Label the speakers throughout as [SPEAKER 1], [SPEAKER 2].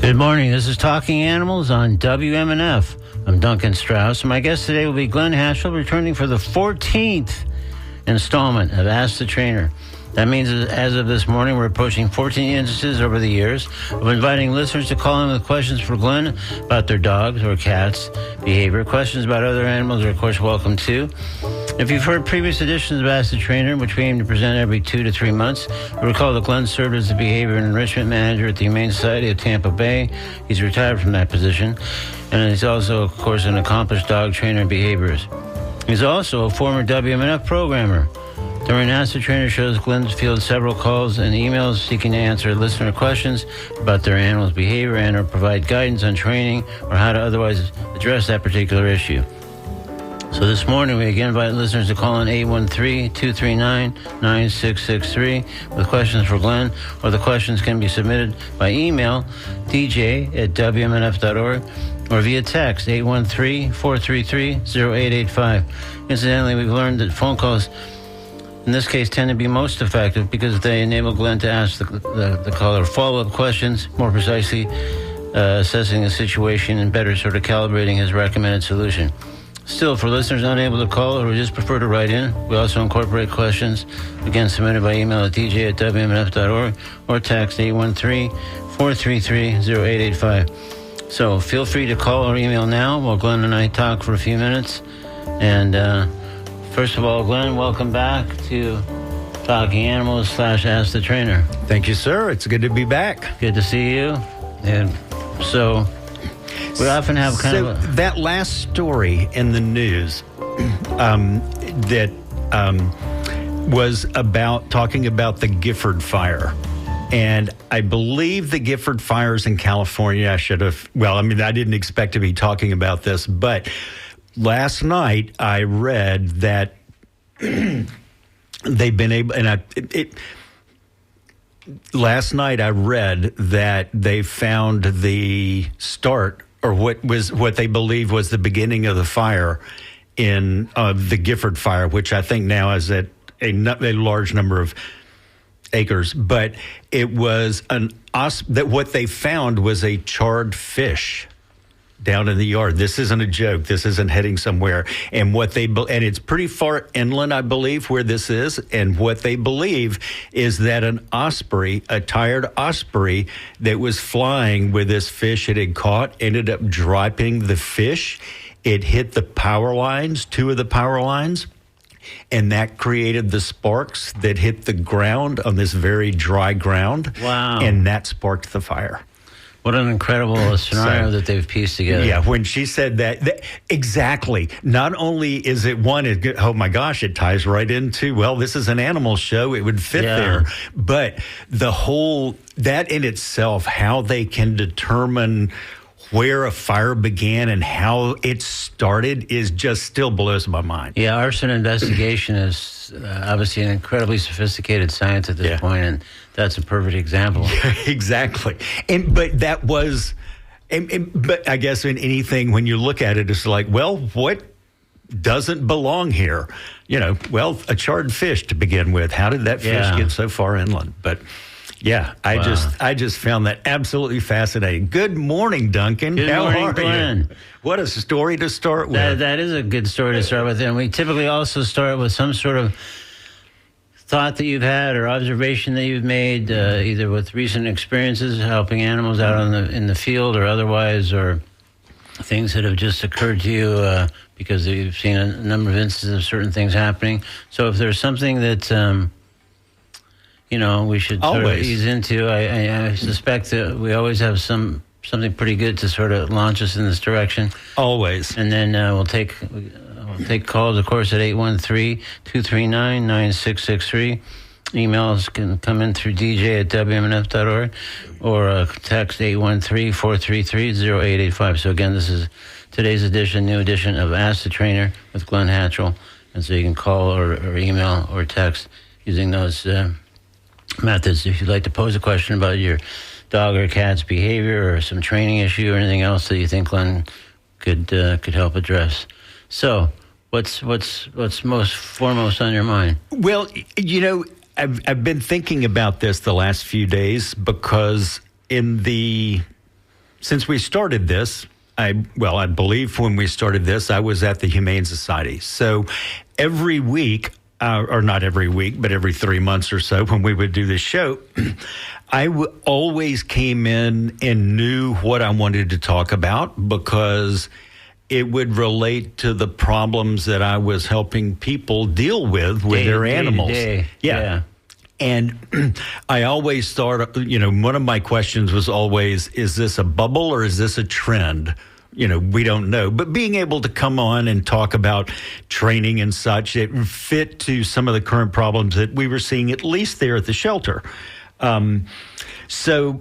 [SPEAKER 1] Good morning. This is Talking Animals on WMNF. I'm Duncan Strauss. My guest today will be Glenn Hatchell, returning for the 14th installment of Ask the Trainer. That means as of this morning, we're approaching 14 instances over the years of inviting listeners to call in with questions for Glenn about their dogs or cats' behavior. Questions about other animals are, of course, welcome too. If you've heard previous editions of Ask the Trainer, which we aim to present every 2 to 3 months, you'll recall that Glenn served as the Behavior and Enrichment Manager at the Humane Society of Tampa Bay. He's retired from that position, and he's also, of course, an accomplished dog trainer and behaviorist. He's also a former WMNF programmer. During Ask the Trainer shows, Glenn fields several calls and emails seeking to answer listener questions about their animal's behavior and or provide guidance on training or how to otherwise address that particular issue. So this morning, we again invite listeners to call in 813-239-9663 with questions for Glenn, or the questions can be submitted by email, dj@wmnf.org, or via text, 813-433-0885. Incidentally, we've learned that phone calls in this case tend to be most effective because they enable Glenn to ask the caller follow-up questions, more precisely assessing the situation and better sort of calibrating his recommended solution. Still, for listeners unable to call or who just prefer to write in, we also incorporate questions, again submitted by email at dj@wmnf.org or text 813-433-0885. So feel free to call or email now while Glenn and I talk for a few minutes. And first of all, Glenn, welcome back to Talking Animals / Ask the Trainer.
[SPEAKER 2] Thank you, sir. It's good to be back.
[SPEAKER 1] Good to see you. And so we often have
[SPEAKER 2] that last story in the news that was talking about the Gifford fire. And I believe the Gifford fires in California, I didn't expect to be talking about this, but last night I read that they've been able, last night I read that they found the start, or what they believe was the beginning of the fire in the Gifford fire, which I think now is at a large number of acres. But it was that what they found was a charred fish down in the yard. This isn't a joke. This isn't heading somewhere. And and it's pretty far inland, I believe, where this is. And what they believe is that an osprey, a tired osprey that was flying with this fish it had caught, ended up dropping the fish. It hit the power lines, 2 of the power lines, and that created the sparks that hit the ground on this very dry ground.
[SPEAKER 1] Wow.
[SPEAKER 2] And that sparked the fire.
[SPEAKER 1] What an incredible scenario that they've pieced together.
[SPEAKER 2] Yeah, when she said that, exactly. Not only is it oh my gosh, it ties right into, well, this is an animal show, it would fit there. But that in itself, how they can determine where a fire began and how it started is just still blows my mind.
[SPEAKER 1] Yeah, arson investigation is obviously an incredibly sophisticated science at this point, and that's a perfect example.
[SPEAKER 2] Yeah, exactly. But I guess in anything, when you look at it, it's like, well, what doesn't belong here? A charred fish to begin with. How did that fish get so far inland? But yeah, I just found that absolutely fascinating. Good morning, Duncan.
[SPEAKER 1] How are Glenn?
[SPEAKER 2] You? What a story to start with.
[SPEAKER 1] That is a good story to start with. And we typically also start with some sort of thought that you've had or observation that you've made, either with recent experiences helping animals out in the field or otherwise, or things that have just occurred to you because you've seen a number of instances of certain things happening. So if there's something that we should sort of ease into, I suspect that we always have something pretty good to sort of launch us in this direction.
[SPEAKER 2] Always.
[SPEAKER 1] And then we'll take calls, of course, at 813-239-9663. Emails can come in through dj@wmnf.org or text 813-433-0885. So again, this is today's new edition of Ask the Trainer with Glenn Hatchell. And so you can call or email or text using those methods if you'd like to pose a question about your dog or cat's behavior or some training issue or anything else that you think Glenn could help address. So what's most foremost on your mind?
[SPEAKER 2] Well, I've been thinking about this the last few days because in the since we started this, I believe when we started this, I was at the Humane Society. So every week, or not every week, but every 3 months or so when we would do this show, I always came in and knew what I wanted to talk about because it would relate to the problems that I was helping people deal with their animals.
[SPEAKER 1] Yeah.
[SPEAKER 2] And I always thought, one of my questions was always, is this a bubble or is this a trend? We don't know. But being able to come on and talk about training and such, it fit to some of the current problems that we were seeing, at least there at the shelter. So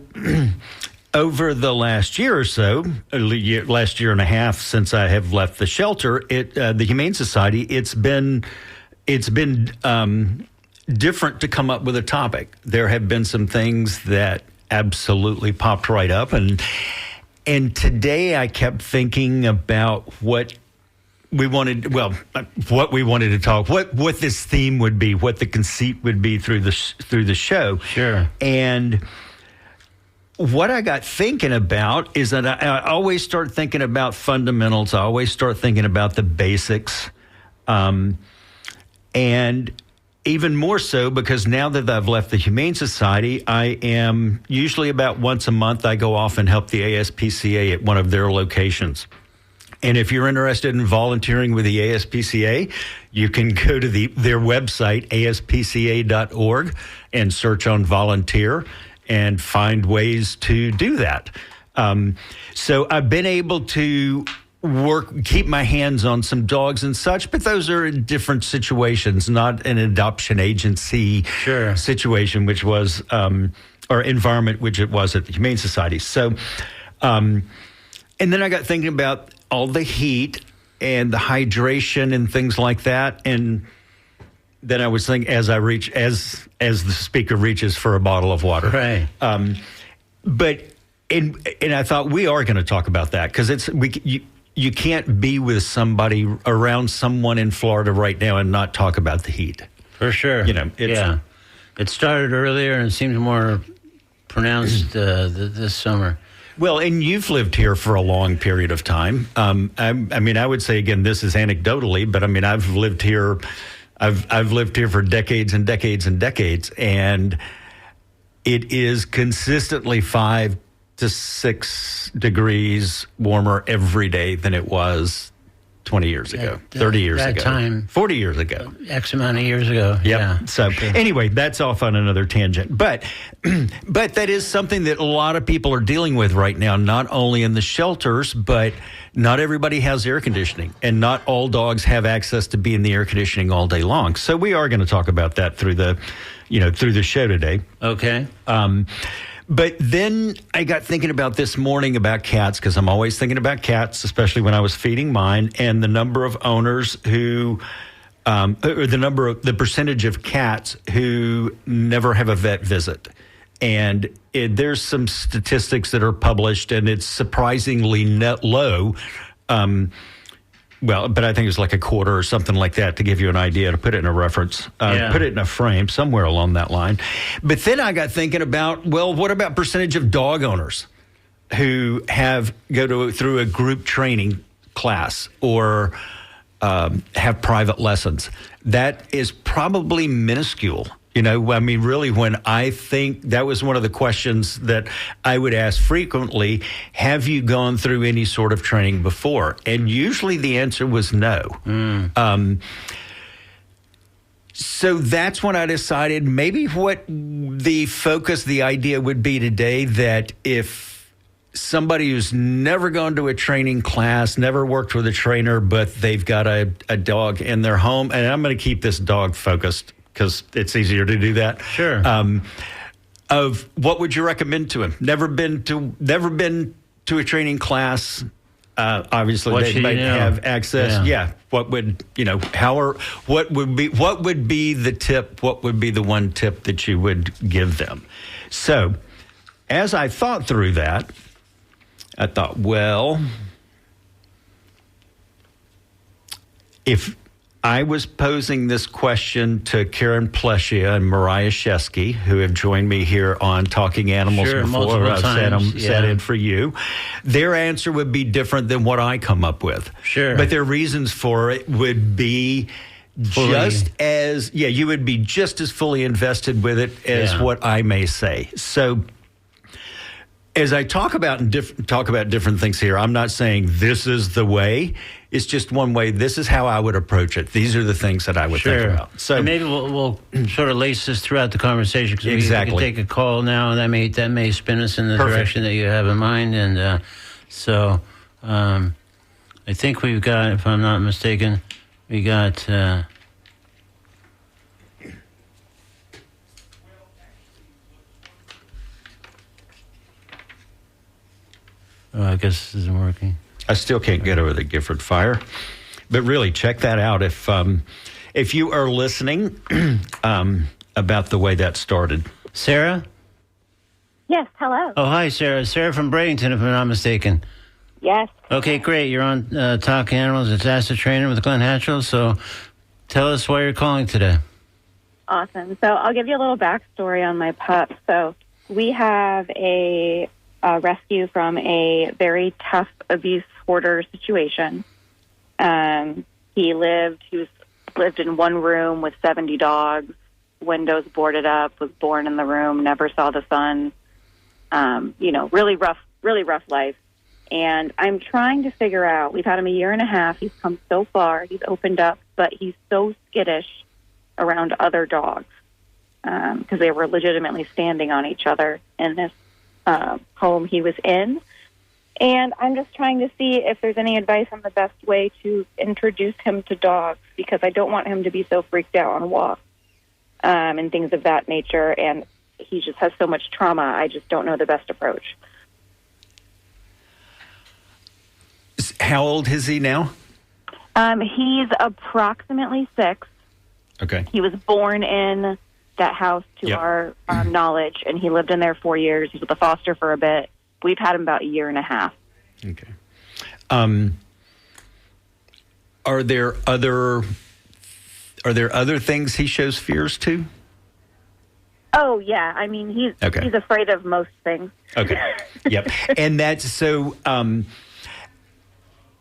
[SPEAKER 2] over the last year or so, last year and a half since I have left the shelter, the Humane Society, it's been different to come up with a topic. There have been some things that absolutely popped right up, and today I kept thinking about what we wanted to talk, what this theme would be, what the conceit would be through the show.
[SPEAKER 1] Sure.
[SPEAKER 2] And what I got thinking about is that I always start thinking about fundamentals. I always start thinking about the basics. And even more so because now that I've left the Humane Society, I am usually about once a month, I go off and help the ASPCA at one of their locations. And if you're interested in volunteering with the ASPCA, you can go to their website, aspca.org, and search on volunteer and find ways to do that. So I've been able to keep my hands on some dogs and such, but those are in different situations, not an adoption agency situation, which was, or environment, which it was at the Humane Society. So, and then I got thinking about all the heat and the hydration and things like that. And then I was thinking, as the speaker reaches for a bottle of water.
[SPEAKER 1] Right.
[SPEAKER 2] But I thought we are going to talk about that because you can't be with somebody around someone in Florida right now and not talk about the heat.
[SPEAKER 1] For sure. It started earlier and seems more pronounced this summer.
[SPEAKER 2] Well, and you've lived here for a long period of time. I would say, again, this is anecdotally, but I've lived here. I've lived here for decades and decades and decades, and it is consistently 5 to 6 degrees warmer every day than it was 20 years ago, 30 years ago, 40 years ago.
[SPEAKER 1] X amount of years ago.
[SPEAKER 2] Yep.
[SPEAKER 1] Yeah.
[SPEAKER 2] So anyway, that's off on another tangent. But that is something that a lot of people are dealing with right now, not only in the shelters, but not everybody has air conditioning, and not all dogs have access to be in the air conditioning all day long. So we are going to talk about that through the show today.
[SPEAKER 1] Okay.
[SPEAKER 2] But then I got thinking about this morning about cats, because I'm always thinking about cats, especially when I was feeding mine, and the number of owners who, or the percentage of cats who never have a vet visit. And there's some statistics that are published, and it's surprisingly low. But I think it's like a quarter or something like that, to give you an idea, to put it in a reference, put it in a frame somewhere along that line. But then I got thinking about, what about percentage of dog owners who go through a group training class or have private lessons? That is probably minuscule. Really, when I think that was one of the questions that I would ask frequently, have you gone through any sort of training before? And usually the answer was no. So that's when I decided maybe what the idea would be today, that if somebody who's never gone to a training class, never worked with a trainer, but they've got a dog in their home, and I'm going to keep this dog focused because it's easier to do that.
[SPEAKER 1] Sure.
[SPEAKER 2] Of what would you recommend to him? Never been to a training class. Obviously, they might have access. Yeah. What would what would be the tip? What would be the one tip that you would give them? So, as I thought through that, I thought, if I was posing this question to Karen Pleschia and Mariah Shesky, who have joined me here on Talking Animals
[SPEAKER 1] Sure,
[SPEAKER 2] before.
[SPEAKER 1] multiple
[SPEAKER 2] I've
[SPEAKER 1] times,
[SPEAKER 2] sat in for you. Their answer would be different than what I come up with.
[SPEAKER 1] Sure.
[SPEAKER 2] But their reasons for it would be just as, you would be just as fully invested with it as what I may say. So as I talk about different things here, I'm not saying this is the way. It's just one way. This is how I would approach it. These are the things that I would think about. So
[SPEAKER 1] and maybe we'll sort of lace this throughout the conversation because we can take a call now, and that may spin us in the direction that you have in mind. And so I think we've got, if I'm not mistaken, we got. I guess this isn't working.
[SPEAKER 2] I still can't get over the Gifford fire, but really check that out if you are listening about the way that started.
[SPEAKER 1] Sarah?
[SPEAKER 3] Yes, hello.
[SPEAKER 1] Oh, hi, Sarah. Sarah from Bradenton, if I'm not mistaken.
[SPEAKER 3] Yes.
[SPEAKER 1] Okay, great. You're on Talking Animals. It's Ask the Trainer with Glenn Hatchell. So tell us why you're calling today.
[SPEAKER 3] Awesome. So I'll give you a little backstory on my pup. So we have a rescue from a very tough abuse hoarder situation. He lived in one room with 70 dogs, windows boarded up, was born in the room, never saw the sun. Really rough life. And I'm trying to figure out, we've had him a year and a half. He's come so far. He's opened up, but he's so skittish around other dogs because they were legitimately standing on each other in this home he was in. And I'm just trying to see if there's any advice on the best way to introduce him to dogs, because I don't want him to be so freaked out on walks and things of that nature. And he just has so much trauma. I just don't know the best approach.
[SPEAKER 2] How old is he now?
[SPEAKER 3] He's approximately 6.
[SPEAKER 2] Okay.
[SPEAKER 3] He was born in that house to our knowledge, and he lived in there 4 years. He was with a foster for a bit. We've had him about a year and a half.
[SPEAKER 2] Okay. Are there other things he shows fears to?
[SPEAKER 3] Oh, yeah. I mean, he's afraid of most things.
[SPEAKER 2] Okay. Yep. And that's so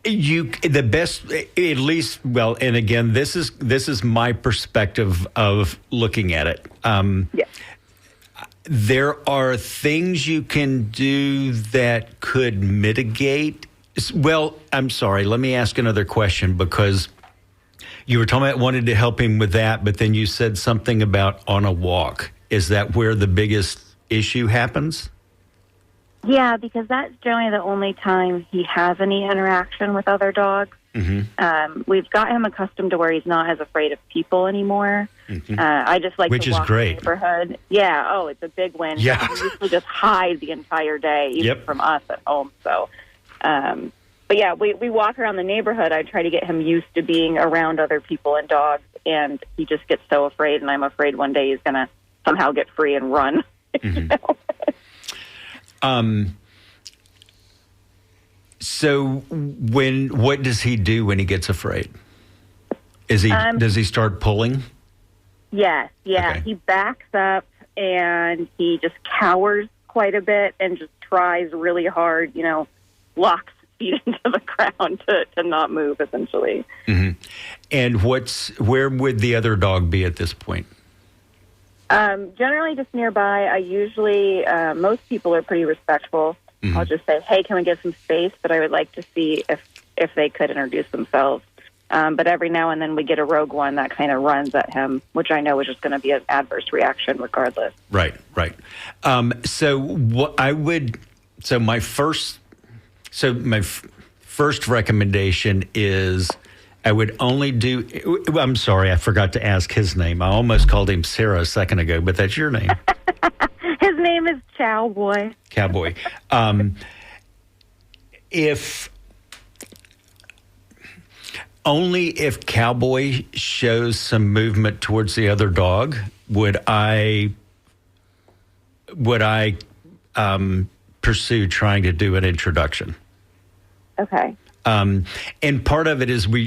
[SPEAKER 2] the best, at least, well, and again, this is my perspective of looking at it. There are things you can do that could mitigate. Well, I'm sorry. Let me ask another question, because you were talking about wanting to help him with that, but then you said something about on a walk. Is that where the biggest issue happens?
[SPEAKER 3] Yeah, because that's generally the only time he has any interaction with other dogs. Mm-hmm. We've got him accustomed to where he's not as afraid of people anymore. Mm-hmm. I just like to walk the neighborhood. Yeah, it's a big win.
[SPEAKER 2] Yeah.
[SPEAKER 3] He used to just hide the entire day, even from us at home. So, but yeah, we walk around the neighborhood. I try to get him used to being around other people and dogs, and he just gets so afraid, and I'm afraid one day he's going to somehow get free and run.
[SPEAKER 2] Mm-hmm. So what does he do when he gets afraid? Does he start pulling?
[SPEAKER 3] Yes, yeah.
[SPEAKER 2] Okay.
[SPEAKER 3] He backs up and he just cowers quite a bit and just tries really hard, locks his feet into the ground to not move, essentially.
[SPEAKER 2] Mm-hmm. And where would the other dog be at this point?
[SPEAKER 3] Generally just nearby. I usually, most people are pretty respectful. Mm-hmm. I'll just say, hey, can we get some space? But I would like to see if they could introduce themselves. But every now and then we get a rogue one that kind of runs at him, which I know is just going to be an adverse reaction regardless. Right.
[SPEAKER 2] My first recommendation is I would only do. I'm sorry, I forgot to ask his name. I almost called him Sarah a second ago, but that's your name.
[SPEAKER 3] His name is Cowboy.
[SPEAKER 2] Cowboy. If Cowboy shows some movement towards the other dog, would I pursue trying to do an introduction?
[SPEAKER 3] Okay.
[SPEAKER 2] And part of it is what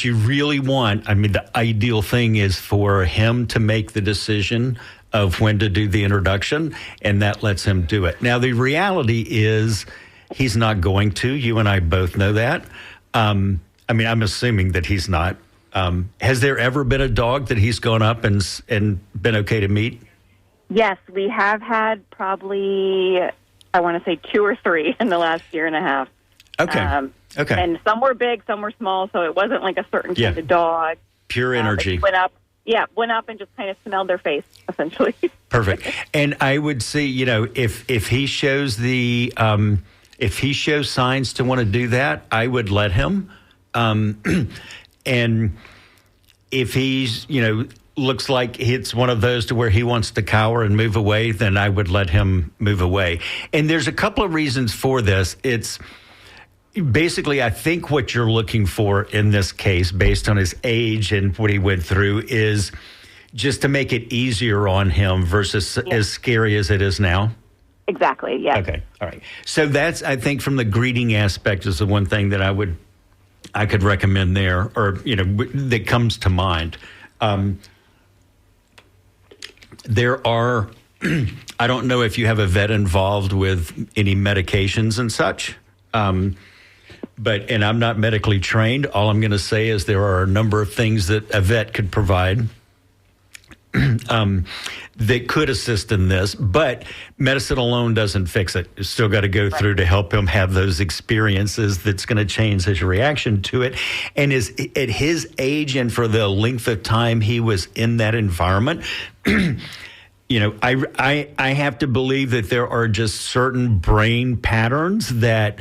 [SPEAKER 2] you really want. I mean, the ideal thing is for him to make the decision of when to do the introduction, and that lets him do it. Now, the reality is he's not going to. You and I both know that. I mean, I'm assuming that he's not. Has there ever been a dog that he's gone up and been okay to meet?
[SPEAKER 3] Yes, we have had probably, I want to say 2 or 3 in the last year and a half.
[SPEAKER 2] Okay. Okay.
[SPEAKER 3] And some were big, some were small, so it wasn't like a certain kind of dog.
[SPEAKER 2] Pure energy.
[SPEAKER 3] Went up and just kind of smelled their face, essentially.
[SPEAKER 2] Perfect. And I would see, if he shows if he shows signs to want to do that, I would let him. And if he's, looks like it's one of those to where he wants to cower and move away, then I would let him move away. And there's a couple of reasons for this. It's basically, I think what you're looking for in this case, based on his age and what he went through, is just to make it easier on him versus as scary as it is now.
[SPEAKER 3] Exactly, yeah.
[SPEAKER 2] Okay, all right. So that's, I think, from the greeting aspect is the one thing that I could recommend there, or, that comes to mind. There are, I don't know if you have a vet involved with any medications and such, and I'm not medically trained. All I'm going to say is there are a number of things that a vet could provide that could assist in this, but medicine alone doesn't fix it. You still got to go through to help him have those experiences that's going to change his reaction to it. And at his age and for the length of time he was in that environment, I have to believe that there are just certain brain patterns that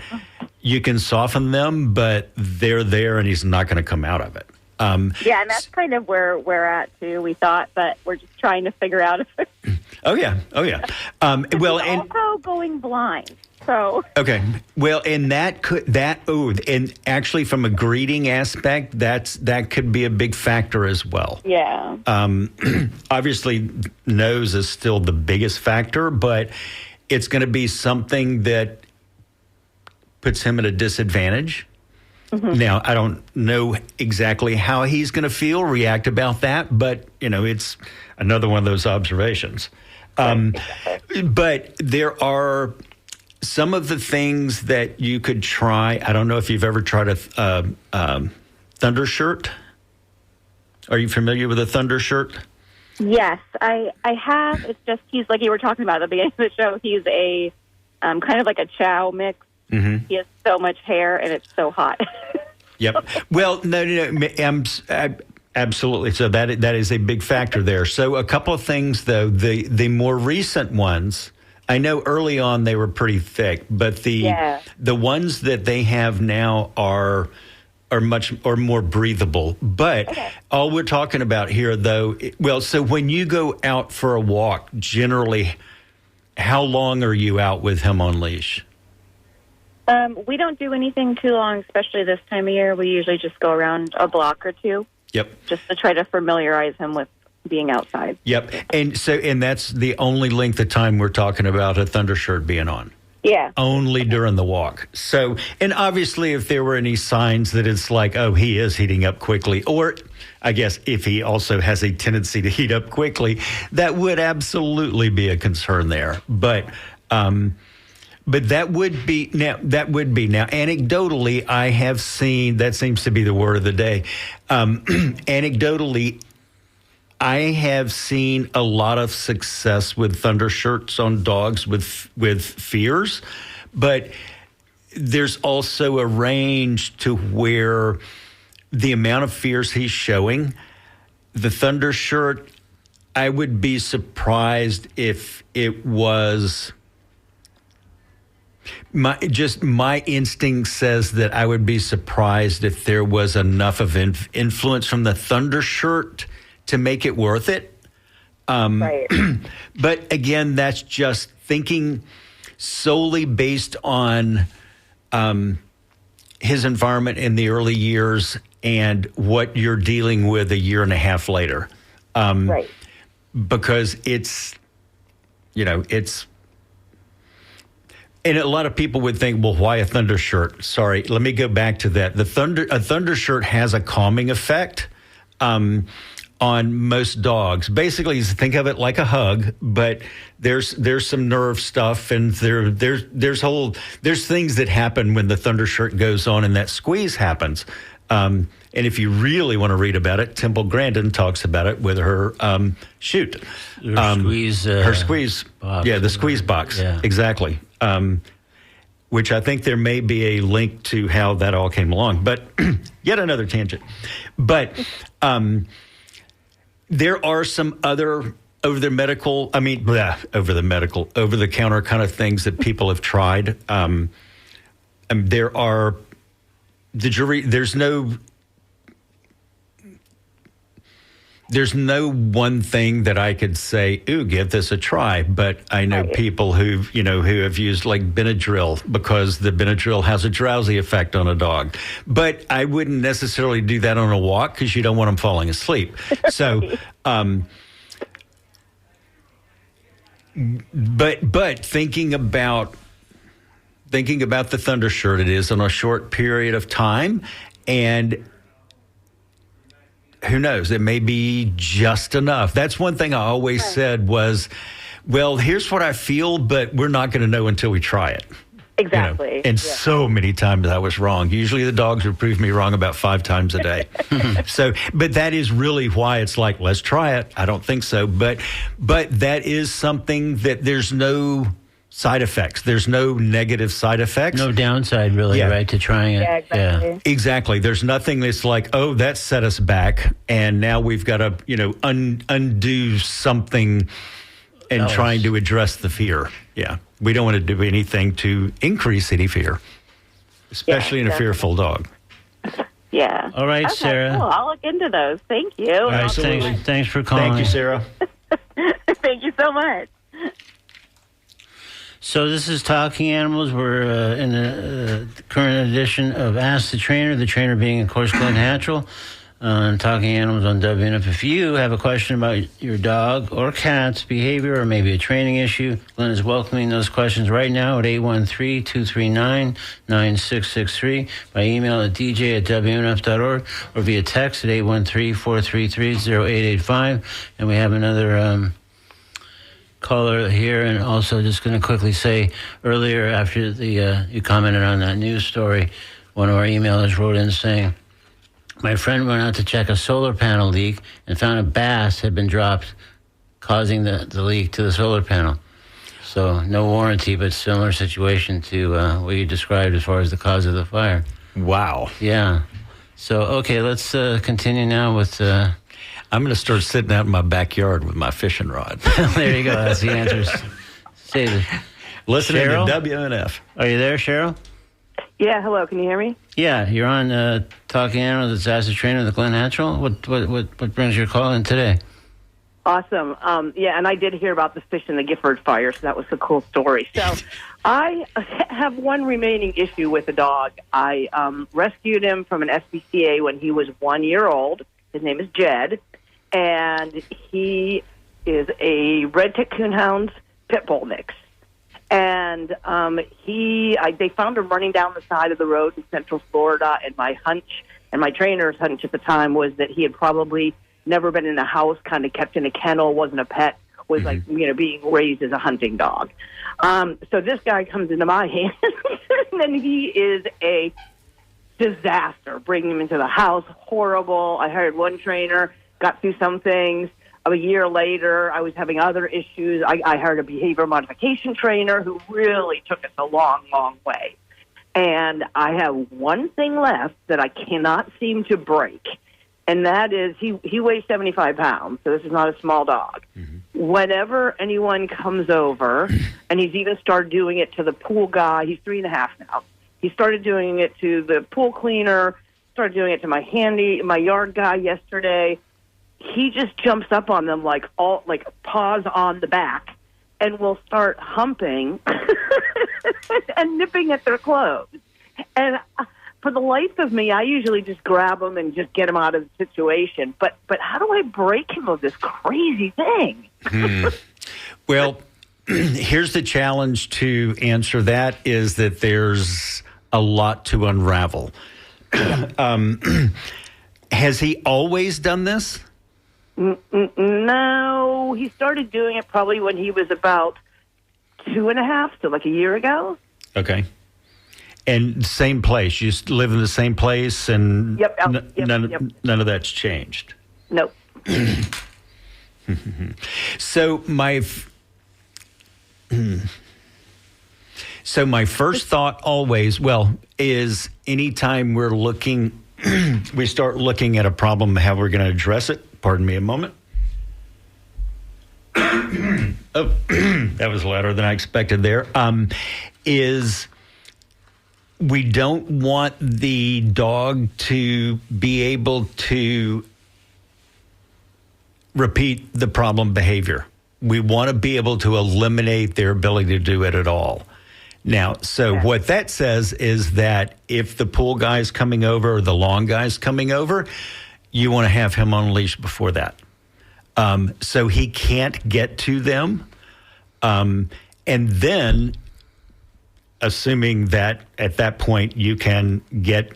[SPEAKER 2] you can soften them, but they're there and he's not going to come out of it.
[SPEAKER 3] And that's kind of where we're at too. We thought, but we're just trying to figure out.
[SPEAKER 2] Oh yeah. And
[SPEAKER 3] also going blind. So
[SPEAKER 2] okay, well, and and actually from a greeting aspect, that could be a big factor as well.
[SPEAKER 3] Yeah.
[SPEAKER 2] Obviously, nose is still the biggest factor, but it's going to be something that puts him at a disadvantage. Mm-hmm. Now, I don't know exactly how he's going to react about that, but, it's another one of those observations. But there are some of the things that you could try. I don't know if you've ever tried a thunder shirt. Are you familiar with a thunder shirt?
[SPEAKER 3] Yes, I have. It's just, he's like you were talking about at the beginning of the show, he's a kind of like a chow mix. Mm-hmm. He has so much hair, and it's so hot.
[SPEAKER 2] Yep. Well, no. Absolutely. So that is a big factor there. So a couple of things, though. The more recent ones, I know early on they were pretty thick, but the ones that they have now are much more breathable. But all we're talking about here, though, so when you go out for a walk, generally, how long are you out with him on leash?
[SPEAKER 3] We don't do anything too long, especially this time of year. We usually just go around a block or two.
[SPEAKER 2] Yep.
[SPEAKER 3] Just to try to familiarize him with being outside.
[SPEAKER 2] Yep. And that's the only length of time we're talking about a thunder shirt being on.
[SPEAKER 3] Yeah.
[SPEAKER 2] Only during the walk. So, and obviously if there were any signs that it's like, oh, he is heating up quickly, or I guess if he also has a tendency to heat up quickly, that would absolutely be a concern there. But that would be now. Anecdotally, I have seen, that seems to be the word of the day. Anecdotally, I have seen a lot of success with thunder shirts on dogs with fears, but there's also a range to where the amount of fears he's showing, the thunder shirt, I would be surprised if it was. My instinct says that I would be surprised if there was enough of influence from the thunder shirt to make it worth it.
[SPEAKER 3] Right.
[SPEAKER 2] But again, that's just thinking solely based on his environment in the early years and what you're dealing with a year and a half later.
[SPEAKER 3] Right.
[SPEAKER 2] Because it's And a lot of people would think, well, why a thunder shirt? Sorry, let me go back to that. A thunder shirt has a calming effect on most dogs. Basically, think of it like a hug, but there's some nerve stuff, and there's things that happen when the thunder shirt goes on, and that squeeze happens. And if you really want to read about it, Temple Grandin talks about it with her squeeze. Her squeeze box. Yeah, the squeeze box. Yeah. Exactly. Which I think there may be a link to how that all came along. But yet another tangent. But there are some other over-the-counter kind of things that people have tried. There are there's no one thing that I could say, ooh, give this a try. But I know people who have used like Benadryl, because the Benadryl has a drowsy effect on a dog. But I wouldn't necessarily do that on a walk, because you don't want them falling asleep. So, but thinking about the thunder shirt, it is on a short period of time, and who knows? It may be just enough. That's one thing I always said was, well, here's what I feel, but we're not going to know until we try it.
[SPEAKER 3] Exactly.
[SPEAKER 2] And so many times I was wrong. Usually the dogs would prove me wrong about 5 times a day. But that is really why it's like, let's try it. I don't think so. But that is something that there's no side effects. There's no negative side effects.
[SPEAKER 1] No downside, really, right, to trying it.
[SPEAKER 3] Yeah, exactly.
[SPEAKER 1] Yeah.
[SPEAKER 2] Exactly. There's nothing that's like, oh, that set us back, and now we've got to, undo something and trying to address the fear. Yeah. We don't want to do anything to increase any fear, especially in a fearful dog.
[SPEAKER 3] Yeah.
[SPEAKER 1] All right,
[SPEAKER 3] okay,
[SPEAKER 1] Sarah.
[SPEAKER 3] Cool. I'll look into those. Thank you.
[SPEAKER 1] All right, thanks for calling.
[SPEAKER 2] Thank you, Sarah.
[SPEAKER 3] Thank you so much.
[SPEAKER 1] So this is Talking Animals. We're in the current edition of Ask the trainer being, of course, Glenn Hatchell, on Talking Animals on WNF. If you have a question about your dog or cat's behavior, or maybe a training issue, Glenn is welcoming those questions right now at 813-239-9663, by email at dj@wnf.org, or via text at 813-433-0885. And we have another caller here, and also just going to quickly say, earlier after you commented on that news story, one of our emailers wrote in saying, my friend went out to check a solar panel leak and found a bass had been dropped, causing the leak to the solar panel. So no warranty, but similar situation to what you described as far as the cause of the fire.
[SPEAKER 2] Wow.
[SPEAKER 1] Yeah. So, okay, let's continue now with...
[SPEAKER 2] I'm going to start sitting out in my backyard with my fishing rod.
[SPEAKER 1] There you go. That's the answers.
[SPEAKER 2] Listening
[SPEAKER 1] Cheryl?
[SPEAKER 2] to WNF.
[SPEAKER 1] Are you there, Cheryl?
[SPEAKER 4] Yeah, hello. Can you hear me?
[SPEAKER 1] Yeah, you're on Talking Animals. It's As a Trainer with Glenn Hatchell. What brings your call in today?
[SPEAKER 4] Awesome. Yeah, and I did hear about the fish in the Gifford fire, so that was a cool story. So I have one remaining issue with the dog. I rescued him from an SPCA when he was 1 year old. His name is Jed, and he is a red tick coonhound's pit bull mix. And they found him running down the side of the road in Central Florida, and my hunch, and my trainer's hunch at the time, was that he had probably never been in a house, kind of kept in a kennel, wasn't a pet, was like, being raised as a hunting dog. So this guy comes into my hands, and he is a disaster. Bringing him into the house, horrible. I hired one trainer, got through some things. A year later, I was having other issues. I hired a behavior modification trainer who really took us a long, long way. And I have one thing left that I cannot seem to break, and that is he weighs 75 pounds, so this is not a small dog. Mm-hmm. Whenever anyone comes over, and he's even started doing it to the pool guy, he's 3.5 now. He started doing it to the pool cleaner, started doing it to my yard guy yesterday. He just jumps up on them like paws on the back, and will start humping and nipping at their clothes. And for the life of me, I usually just grab them and just get them out of the situation. But how do I break him of this crazy thing?
[SPEAKER 2] Well, here's the challenge to answer that is that there's a lot to unravel. Has he always done this?
[SPEAKER 4] No, he started doing it probably when he was about 2.5, so like a year ago.
[SPEAKER 2] Okay. And same place. You just live in the same place, and
[SPEAKER 4] Yep.
[SPEAKER 2] None of that's changed.
[SPEAKER 4] Nope.
[SPEAKER 2] So my first thought always, is anytime we're looking, we start looking at a problem, how we're going to address it. Pardon me a moment. Oh, that was louder than I expected there. Is we don't want the dog to be able to repeat the problem behavior. We want to be able to eliminate their ability to do it at all. Now, so what that says is that if the pool guy's coming over or the lawn guy's coming over, you want to have him on a leash before that. So he can't get to them. And then, assuming that at that point you can get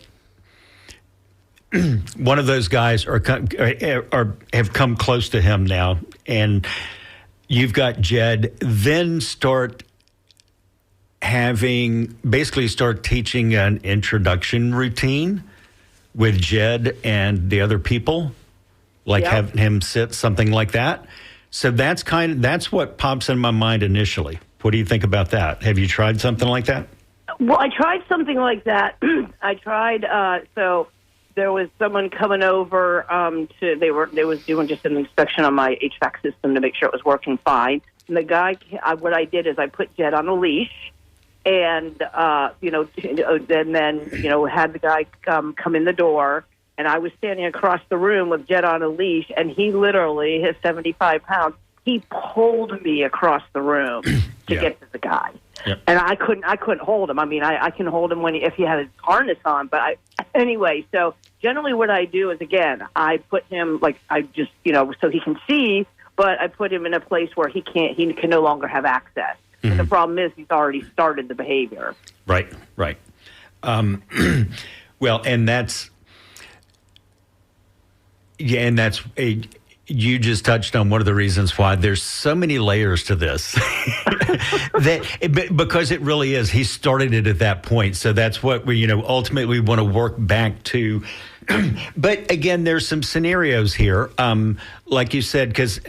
[SPEAKER 2] one of those guys or have come close to him now, and you've got Jed, then start teaching an introduction routine with Jed and the other people, like having him sit, something like that. So that's what pops in my mind initially. What do you think about that? Have you tried something like that?
[SPEAKER 4] Well, I tried something like that. So there was someone coming over they was doing just an inspection on my HVAC system to make sure it was working fine. And the guy, what I did is I put Jed on a leash, and had the guy come in the door, and I was standing across the room with Jed on a leash, and he literally, his 75 pounds, he pulled me across the room to get to the guy. Yep. And I couldn't hold him. I mean, I can hold him if he had his harness on, but anyway, so generally what I do is, again, I put him, so he can see, but I put him in a place where he can no longer have access. Mm-hmm. And the problem is he's already started the behavior.
[SPEAKER 2] Right. Well, and that's you just touched on one of the reasons why there's so many layers to this. Because it really is. He started it at that point. So that's what we, ultimately want to work back to. But again, there's some scenarios here. Like you said, because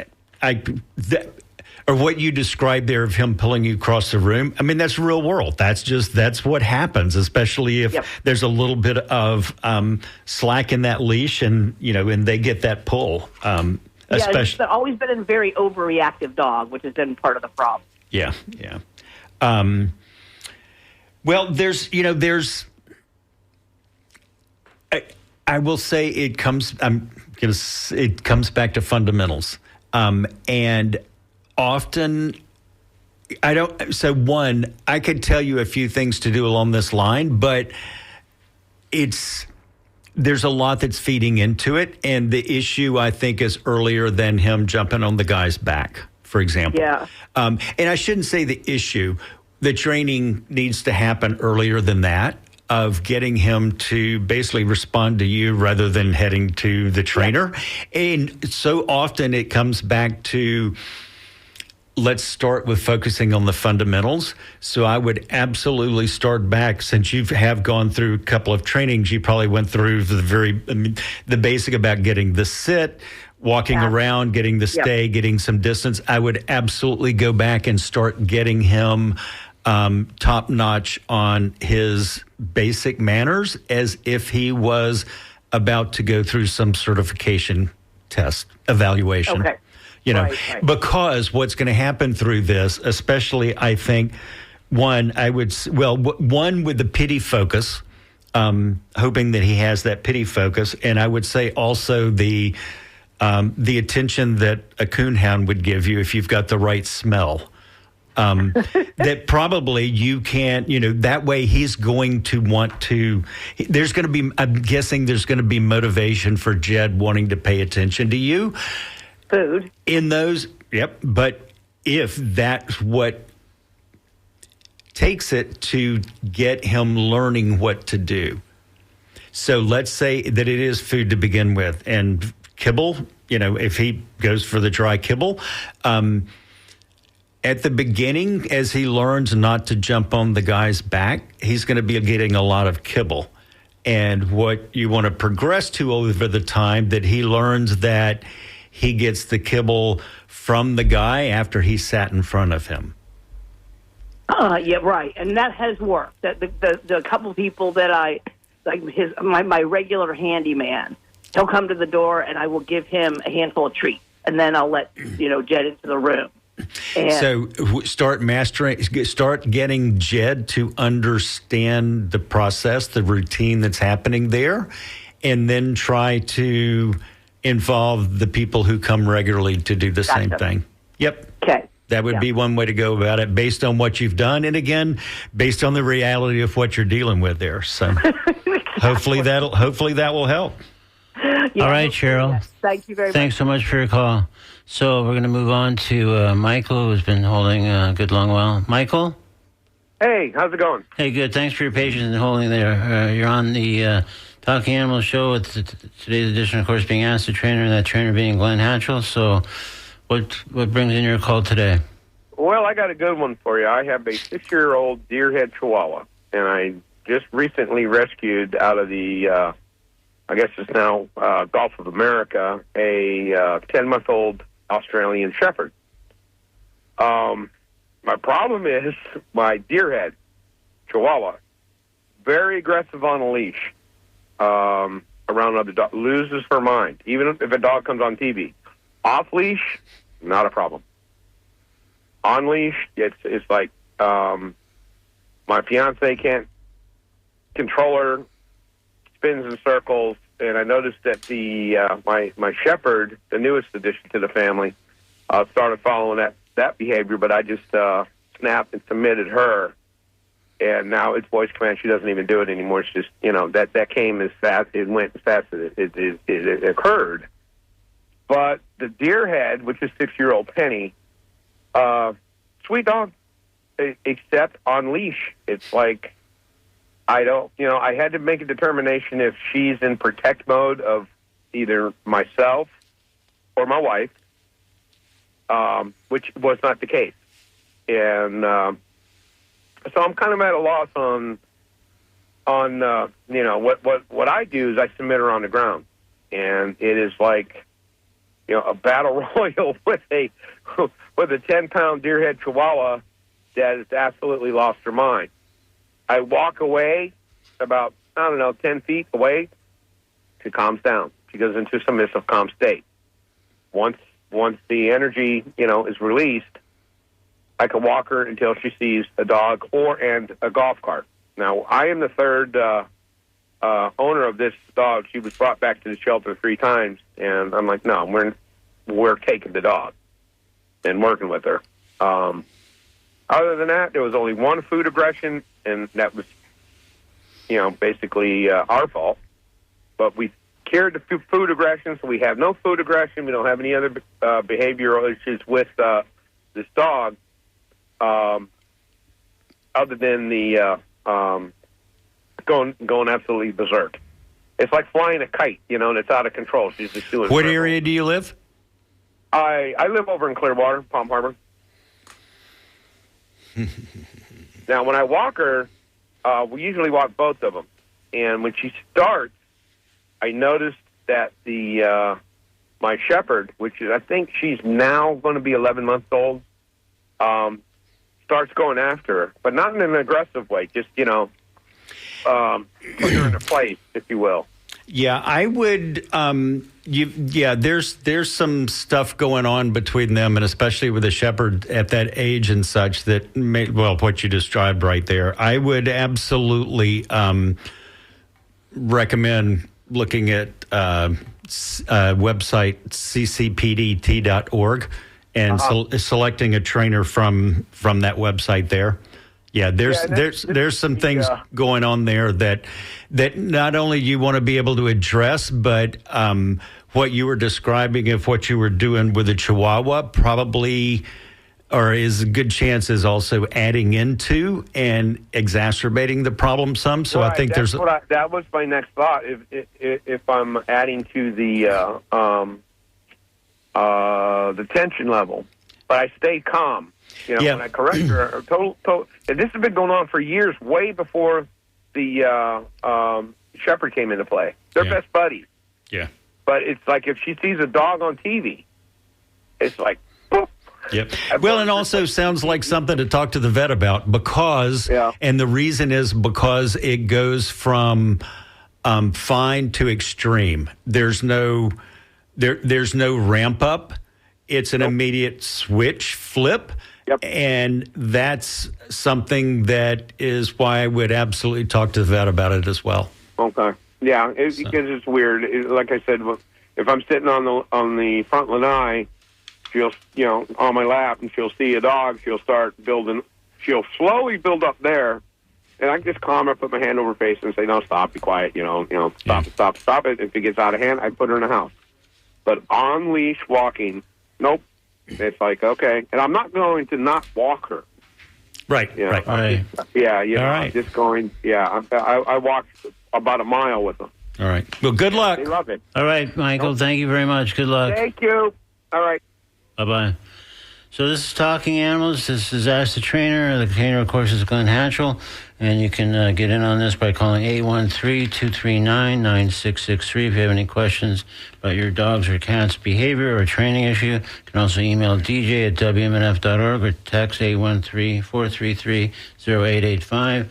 [SPEAKER 2] or what you described there of him pulling you across the room, I mean, that's real world. That's what happens, especially if there's a little bit of slack in that leash and they get that pull.
[SPEAKER 4] It's always been a very overreactive dog, which has been part of the problem.
[SPEAKER 2] Yeah. Well, I will say it comes back to fundamentals. And often I could tell you a few things to do along this line, but there's a lot that's feeding into it. And the issue, I think, is earlier than him jumping on the guy's back, for example.
[SPEAKER 4] Yeah.
[SPEAKER 2] And I shouldn't say the issue. The training needs to happen earlier than that, of getting him to basically respond to you rather than heading to the trainer. Yeah. And so often it comes back to, let's start with focusing on the fundamentals. So I would absolutely start back, since you have gone through a couple of trainings. You probably went through the basic about getting the sit, walking around, getting the stay, getting some distance. I would absolutely go back and start getting him top notch on his basic manners, as if he was about to go through some certification test evaluation.
[SPEAKER 4] Okay.
[SPEAKER 2] Right. Because what's going to happen through this, especially, I think, one with the pity focus, hoping that he has that pity focus, and I would say also the attention that a coonhound would give you if you've got the right smell. That probably you can't, that way he's going to want to, I'm guessing there's going to be motivation for Jed wanting to pay attention to you.
[SPEAKER 4] Food.
[SPEAKER 2] In those, but if that's what takes it to get him learning what to do. So let's say that it is food to begin with, and kibble, if he goes for the dry kibble, at the beginning, as he learns not to jump on the guy's back, he's going to be getting a lot of kibble. And what you want to progress to over the time, that he learns that he gets the kibble from the guy after he sat in front of him.
[SPEAKER 4] Yeah, right. And that has worked. That the couple people that I, like my regular handyman, he'll come to the door and I will give him a handful of treats. And then I'll let, Jed into the room. And
[SPEAKER 2] so start getting Jed to understand the process, the routine that's happening there, and then try to involve the people who come regularly to do the same thing. Yep.
[SPEAKER 4] Okay.
[SPEAKER 2] That would be one way to go about it, based on what you've done, and again, based on the reality of what you're dealing with there. So hopefully that will help.
[SPEAKER 1] Yeah, all right, Cheryl.
[SPEAKER 4] Yes. Thank you very much.
[SPEAKER 1] Thanks so much for your call. So we're going to move on to Michael, who's been holding a good long while. Michael?
[SPEAKER 5] Hey, how's it going?
[SPEAKER 1] Hey, good. Thanks for your patience in holding there. You're on the Talking Animals show with today's edition, of course, being Ask the Trainer, and that trainer being Glenn Hatchell. So what brings in your call today?
[SPEAKER 5] Well, I got a good one for you. I have a 6-year-old deerhead Chihuahua, and I just recently rescued out of the... I guess it's now Gulf of America, a 10-month-old Australian Shepherd. My problem is my deerhead Chihuahua, very aggressive on a leash around other dogs, loses her mind, even if a dog comes on TV. Off leash, not a problem. On leash, it's like my fiance can't control her. Spins in circles, and I noticed that the my shepherd, the newest addition to the family, started following that behavior. But I just snapped and submitted her, and now it's voice command. She doesn't even do it anymore. It's just that came as fast. It went as fast as it occurred. But the deerhead, which is 6-year-old Penny, sweet dog, except on leash. It's like, I had to make a determination if she's in protect mode of either myself or my wife, which was not the case. And so I'm kind of at a loss on what I do is I submit her on the ground. And it is like, a battle royal with a 10-pound deerhead Chihuahua that has absolutely lost her mind. I walk away about, 10 feet away. She calms down. She goes into submissive, calm state. Once the energy, is released, I can walk her until she sees a dog and a golf cart. Now, I am the third owner of this dog. She was brought back to the shelter 3 times, and I'm like, no, we're taking the dog and working with her. Other than that, there was only one food aggression, and that was, basically our fault. But we cured the food aggression, so we have no food aggression. We don't have any other behavioral issues with this dog, other than the going absolutely berserk. It's like flying a kite, and it's out of control. She's just doing.
[SPEAKER 2] What area do you live?
[SPEAKER 5] I live over in Clearwater, Palm Harbor. Now, when I walk her, we usually walk both of them. And when she starts, I noticed that my shepherd, which is, I think she's now going to be 11 months old, starts going after her, but not in an aggressive way, just, put her in a place, if you will.
[SPEAKER 2] Yeah, I would. There's some stuff going on between them, and especially with the shepherd at that age and such that what you described right there. I would absolutely recommend looking at website ccpdt.org and selecting a trainer from that website there. Yeah, there's some things going on there that not only you want to be able to address, but what you were describing of what you were doing with the Chihuahua probably or is a good chance is also adding into and exacerbating the problem some. So I think
[SPEAKER 5] that was my next thought. If I'm adding to the tension level, but I stay calm. When I correct her, and this has been going on for years, way before the shepherd came into play. They're best buddies.
[SPEAKER 2] Yeah.
[SPEAKER 5] But it's like if she sees a dog on TV, it's like, boop.
[SPEAKER 2] Yep. Well, and also sounds like something to talk to the vet about because, and the reason is because it goes from fine to extreme. There's no ramp up. It's an immediate switch flip.
[SPEAKER 5] Yep.
[SPEAKER 2] And that's something that is why I would absolutely talk to the vet about it as well.
[SPEAKER 5] Okay. Yeah, because it's weird. Like I said, if I'm sitting on the front lanai, she'll, on my lap, and she'll see a dog, she'll start building. She'll slowly build up there, and I just calm her, put my hand over her face, and say, "No, stop, be quiet. Stop it. If it gets out of hand, I put her in the house." But on leash walking, nope. It's like, okay, and I'm not going to not walk her.
[SPEAKER 2] Right.
[SPEAKER 1] Right.
[SPEAKER 5] Yeah.
[SPEAKER 2] All right.
[SPEAKER 5] I'm just going. Yeah, I walked about a mile with them.
[SPEAKER 2] All right. Well, good luck.
[SPEAKER 5] They love it.
[SPEAKER 1] All right, Michael. Thank you very much. Good luck.
[SPEAKER 5] Thank you. All right.
[SPEAKER 1] Bye-bye. So this is Talking Animals. This is Ask the Trainer. The trainer, of course, is Glenn Hatchell. And you can get in on this by calling 813-239-9663 if you have any questions about your dog's or cat's behavior or training issue. You can also email dj@wmnf.org or text 813-433-0885.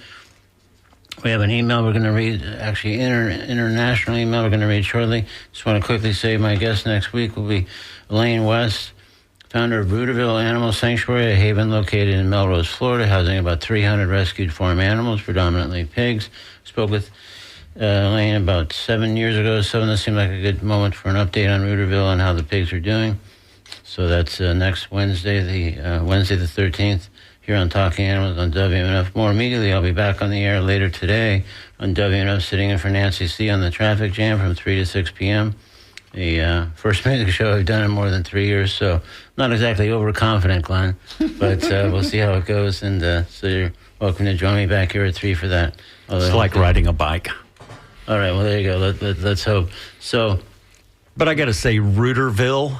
[SPEAKER 1] We have an email we're going to read, actually international email we're going to read shortly. Just want to quickly say my guest next week will be Elaine West, founder of Rooterville Animal Sanctuary, a haven located in Melrose, Florida, housing about 300 rescued farm animals, predominantly pigs. Spoke with Elaine about 7 years ago, so this seemed like a good moment for an update on Rooterville and how the pigs are doing. So that's next Wednesday, Wednesday the 13th, here on Talking Animals on WMNF. More immediately, I'll be back on the air later today on WMNF, sitting in for Nancy C. on the traffic jam from 3 to 6 p.m., the first music show I've done in more than 3 years, so not exactly overconfident, Glenn, but we'll see how it goes. And so you're welcome to join me back here at 3 for that.
[SPEAKER 2] It's like riding a bike.
[SPEAKER 1] All right, well, there you go. Let's hope. So,
[SPEAKER 2] but I got to say, Rooterville,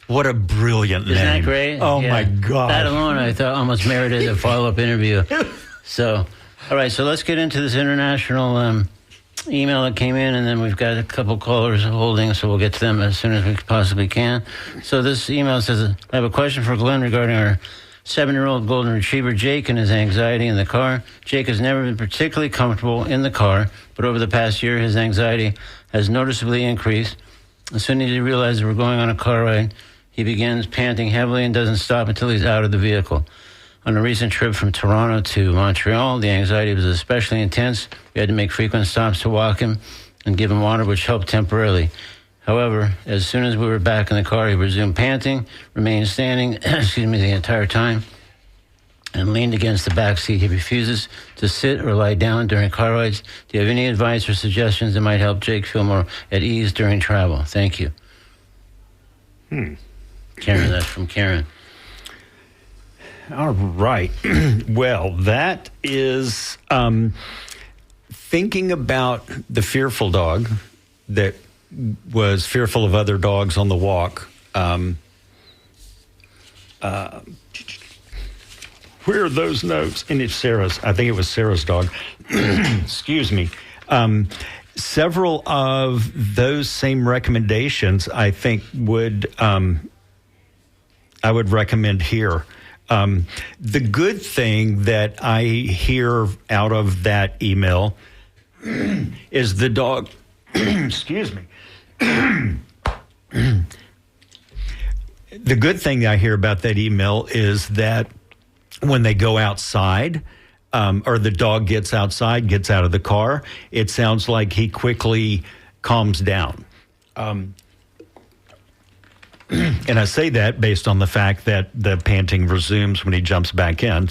[SPEAKER 2] what a brilliant name.
[SPEAKER 1] Isn't that great?
[SPEAKER 2] Oh, my God.
[SPEAKER 1] That alone, I thought, almost merited a follow-up interview. So, all right, so let's get into this international email that came in, and then we've got a couple callers holding, so we'll get to them as soon as we possibly can. So this email says, I have a question for Glenn regarding our 7-year-old golden retriever, Jake, and his anxiety in the car. Jake has never been particularly comfortable in the car, but over the past year, his anxiety has noticeably increased. As soon as he realizes we're going on a car ride, he begins panting heavily and doesn't stop until he's out of the vehicle. On a recent trip from Toronto to Montreal, the anxiety was especially intense. We had to make frequent stops to walk him and give him water, which helped temporarily. However, as soon as we were back in the car, he resumed panting, remained standing, the entire time, and leaned against the back seat. He refuses to sit or lie down during car rides. Do you have any advice or suggestions that might help Jake feel more at ease during travel? Thank you. Karen, that's from Karen.
[SPEAKER 2] All right. Well, that is thinking about the fearful dog that was fearful of other dogs on the walk. Where are those notes? And it's Sarah's. I think it was Sarah's dog. Excuse me. Several of those same recommendations, I think, I would recommend here. The good thing that I hear out of that email is the dog, excuse me. The good thing I hear about that email is that when they go outside, or the dog gets outside, gets out of the car, it sounds like he quickly calms down. And I say that based on the fact that the panting resumes when he jumps back in.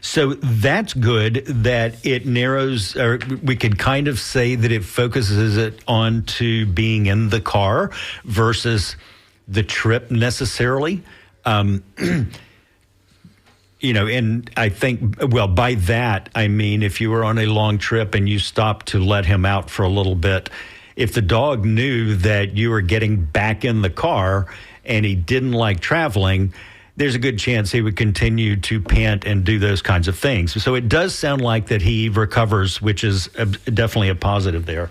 [SPEAKER 2] So that's good that it narrows, or we could kind of say that it focuses it onto being in the car versus the trip necessarily. And I think, well, by that, I mean, if you were on a long trip and you stopped to let him out for a little bit, if the dog knew that you were getting back in the car and he didn't like traveling, there's a good chance he would continue to pant and do those kinds of things. So it does sound like that he recovers, which is definitely a positive there.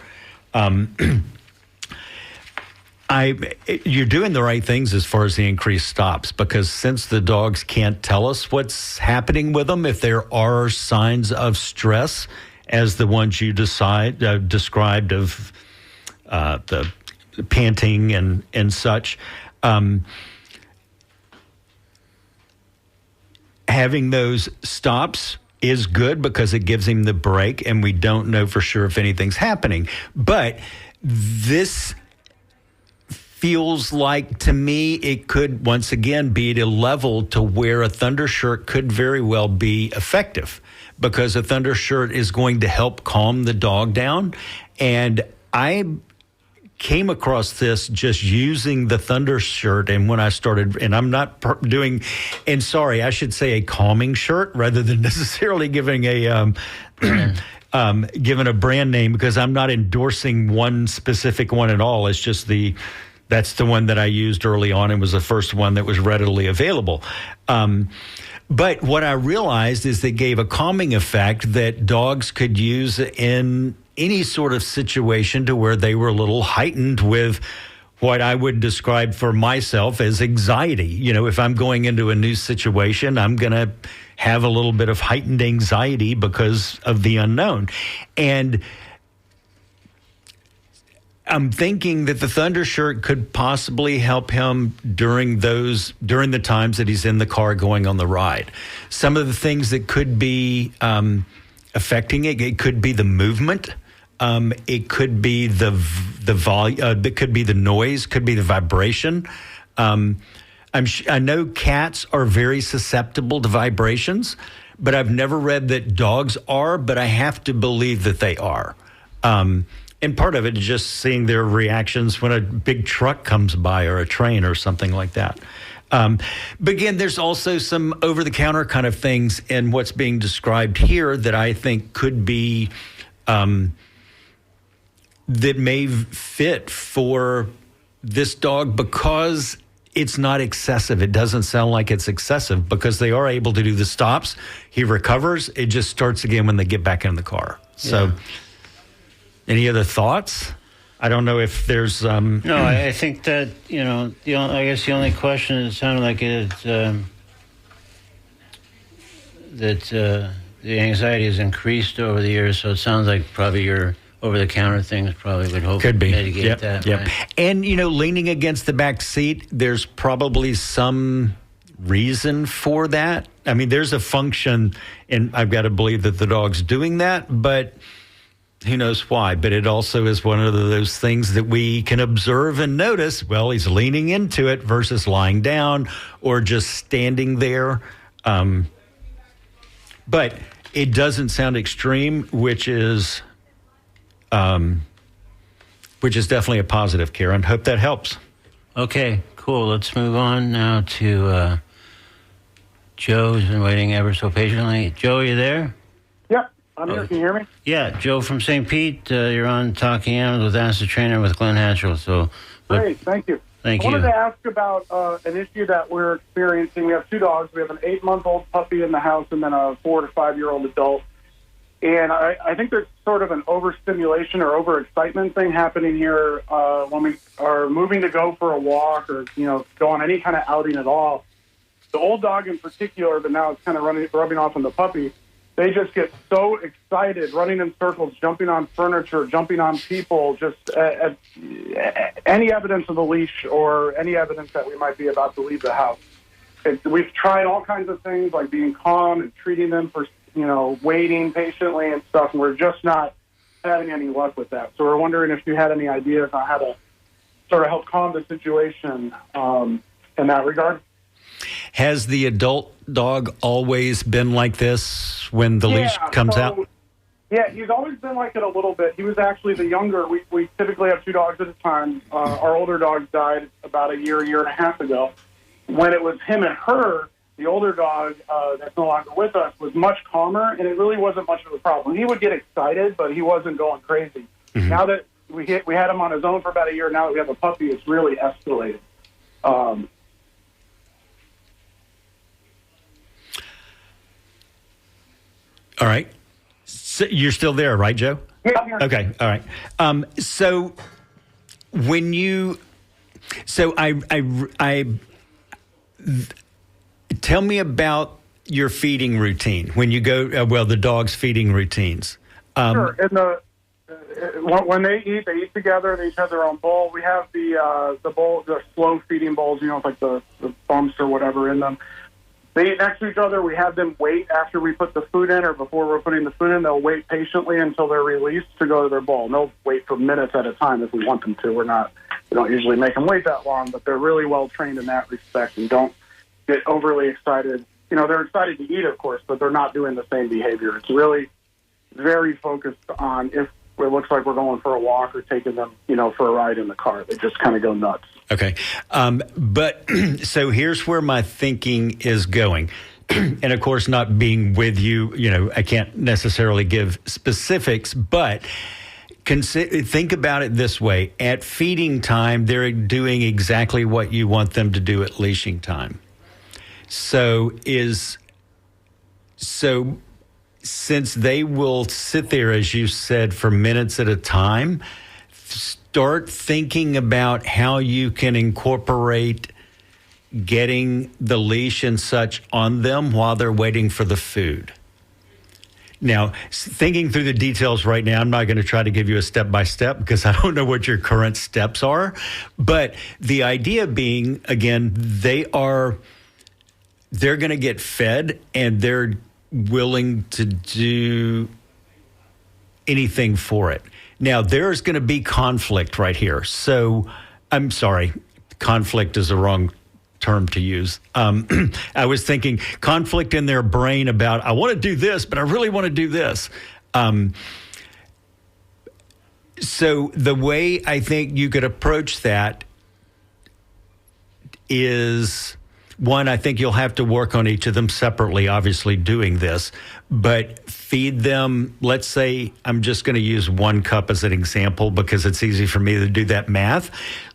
[SPEAKER 2] You're doing the right things as far as the increased stops, because since the dogs can't tell us what's happening with them, if there are signs of stress, as the ones you described of the panting and such, having those stops is good because it gives him the break, and we don't know for sure if anything's happening. But this feels like, to me, it could once again be at a level to where a thunder shirt could very well be effective, because a thunder shirt is going to help calm the dog down. And I came across this just using the thunder shirt, and when I started, and I'm not doing, and sorry, I should say a calming shirt rather than necessarily giving a given a brand name, because I'm not endorsing one specific one at all. It's just that's the one that I used early on and was the first one that was readily available. But what I realized is they gave a calming effect that dogs could use in any sort of situation to where they were a little heightened with what I would describe for myself as anxiety. If I'm going into a new situation, I'm going to have a little bit of heightened anxiety because of the unknown. And I'm thinking that the thunder shirt could possibly help him during the times that he's in the car going on the ride. Some of the things that could be affecting it could be the movement. It could be the volume. It could be the noise. Could be the vibration. I know cats are very susceptible to vibrations, but I've never read that dogs are. But I have to believe that they are. And part of it is just seeing their reactions when a big truck comes by or a train or something like that. But again, there's also some over-the-counter kind of things in what's being described here that I think could be that may fit for this dog, because it's not excessive. It doesn't sound like it's excessive because they are able to do the stops. He recovers. It just starts again when they get back in the car. So any other thoughts? I don't know if there's...
[SPEAKER 1] No, I think that, I guess the only question, it sounded like it is that the anxiety has increased over the years, so it sounds like probably your over-the-counter things probably would hope
[SPEAKER 2] could be
[SPEAKER 1] mitigate that.
[SPEAKER 2] Yep.
[SPEAKER 1] Right?
[SPEAKER 2] And, leaning against the back seat, there's probably some reason for that. I mean, there's a function, and I've got to believe that the dog's doing that, but who knows why. But it also is one of those things that we can observe and notice. Well, he's leaning into it versus lying down or just standing there. But it doesn't sound extreme, which is definitely a positive, Karen. Hope that helps.
[SPEAKER 1] Okay, cool. Let's move on now to Joe, who's been waiting ever so patiently. Joe, are you there?
[SPEAKER 6] Yep, I'm here. Can you hear me?
[SPEAKER 1] Yeah, Joe from St. Pete. You're on Talking Animals with Ask the Trainer with Glenn Hatchell. So,
[SPEAKER 6] Great, thank you.
[SPEAKER 1] Thank
[SPEAKER 6] I
[SPEAKER 1] you.
[SPEAKER 6] wanted to ask about an issue that we're experiencing. We have two dogs. We have an 8-month-old puppy in the house and then a 4 to 5-year-old adult. And I think there's sort of an overstimulation or overexcitement thing happening here when we are moving to go for a walk or, go on any kind of outing at all. The old dog in particular, but now it's kind of rubbing off on the puppy, they just get so excited, running in circles, jumping on furniture, jumping on people, just any evidence of the leash or any evidence that we might be about to leave the house. We've tried all kinds of things like being calm and treating them for, waiting patiently and stuff, and we're just not having any luck with that. So we're wondering if you had any ideas on how to sort of help calm the situation in that regard.
[SPEAKER 2] Has the adult dog always been like this when the leash comes out?
[SPEAKER 6] Yeah, he's always been like it a little bit. He was actually the younger. We typically have two dogs at a time. Our older dog died about a year and a half ago. when it was him and her, the older dog that's no longer with us was much calmer, and it really wasn't much of a problem. He would get excited, but he wasn't going crazy.
[SPEAKER 2] Mm-hmm.
[SPEAKER 6] Now that we had him on his own for about a year, now that we have a puppy, it's really escalated.
[SPEAKER 2] All right. So you're still there, right, Joe?
[SPEAKER 6] Yeah.
[SPEAKER 2] Okay. All right. So when you, so I tell me about your feeding routine when you go. The dog's feeding routines.
[SPEAKER 6] Sure. When they eat together. They each have their own bowl. We have the bowl, the slow feeding bowls, like the bumps or whatever in them. They eat next to each other. We have them wait after we put the food in or before we're putting the food in. They'll wait patiently until they're released to go to their bowl. And they'll wait for minutes at a time if we want them to. We don't usually make them wait that long, but they're really well trained in that respect and don't get overly excited. They're excited to eat, of course, but they're not doing the same behavior. It's really very focused on if it looks like we're going for a walk or taking them, for a ride in the car. They just kind of go nuts.
[SPEAKER 2] Okay. But so here's where my thinking is going. And of course, not being with you, I can't necessarily give specifics, but think about it this way. At feeding time, they're doing exactly what you want them to do at leashing time. So since they will sit there, as you said, for minutes at a time, start thinking about how you can incorporate getting the leash and such on them while they're waiting for the food. Now, thinking through the details right now, I'm not going to try to give you a step-by-step because I don't know what your current steps are. But the idea being, again, they're going to get fed and they're willing to do anything for it. Now, there's going to be conflict right here. So, I'm sorry, conflict is the wrong term to use. I was thinking conflict in their brain about, I want to do this, but I really want to do this. So the way I think you could approach that is, one, I think you'll have to work on each of them separately, obviously doing this, but feed them, let's say, I'm just going to use 1 cup as an example because it's easy for me to do that math.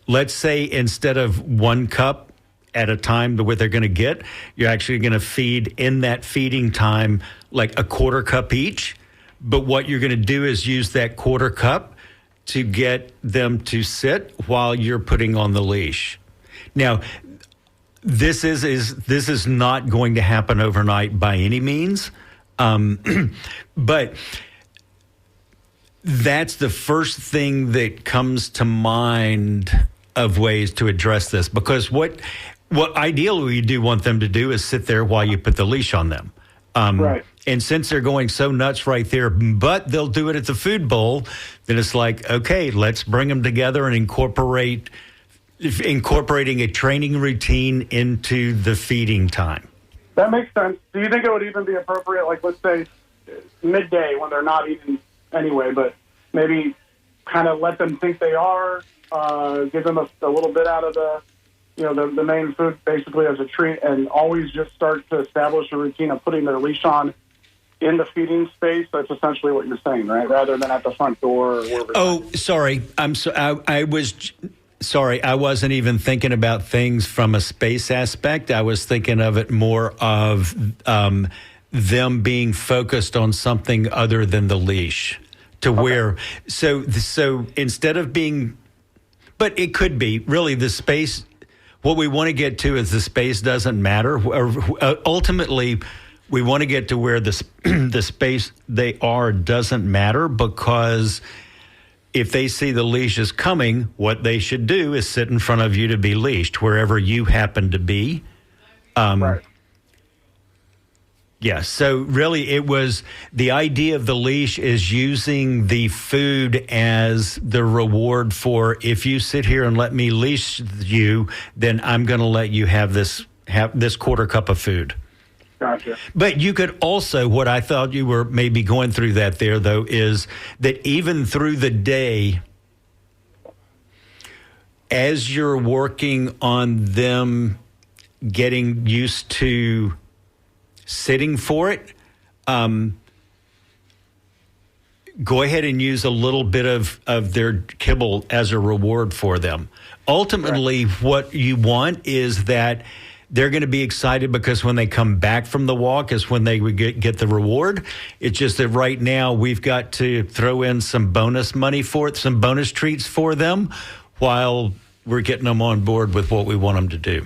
[SPEAKER 2] Let's say instead of 1 cup at a time, what they're going to get, you're actually going to feed in that feeding time like a 1/4 cup each. But what you're going to do is use that 1/4 cup to get them to sit while you're putting on the leash. Now, this is not going to happen overnight by any means, but that's the first thing that comes to mind of ways to address this. Because what ideally you do want them to do is sit there while you put the leash on them.
[SPEAKER 6] Right.
[SPEAKER 2] And since they're going so nuts right there, but they'll do it at the food bowl, then it's like, okay, let's bring them together and incorporating a training routine into the feeding time.
[SPEAKER 6] That makes sense. Do you think it would even be appropriate, like let's say midday when they're not eating anyway, but maybe kind of let them think they are, give them a little bit out of the main food basically as a treat, and always just start to establish a routine of putting their leash on in the feeding space? That's essentially what you're saying, right? Rather than at the front door or wherever.
[SPEAKER 2] Oh, sorry. Sorry, I wasn't even thinking about things from a space aspect. I was thinking of it more of them being focused on something other than the leash to where, so instead of being, but it could be really the space. What we want to get to is the space doesn't matter. Ultimately, we want to get to where the space they are doesn't matter, because if they see the leash is coming, what they should do is sit in front of you to be leashed wherever you happen to be.
[SPEAKER 6] Right.
[SPEAKER 2] Yeah, so really it was the idea of the leash is using the food as the reward for, if you sit here and let me leash you, then I'm going to let you have this 1/4 cup of food.
[SPEAKER 6] Gotcha.
[SPEAKER 2] But you could also, what I thought you were maybe going through that there, though, is that even through the day, as you're working on them getting used to sitting for it, go ahead and use a little bit of their kibble as a reward for them. Ultimately, what you want is that they're going to be excited because when they come back from the walk is when they would get the reward. It's just that right now we've got to throw in some bonus money for it, some bonus treats for them while we're getting them on board with what we want them to do.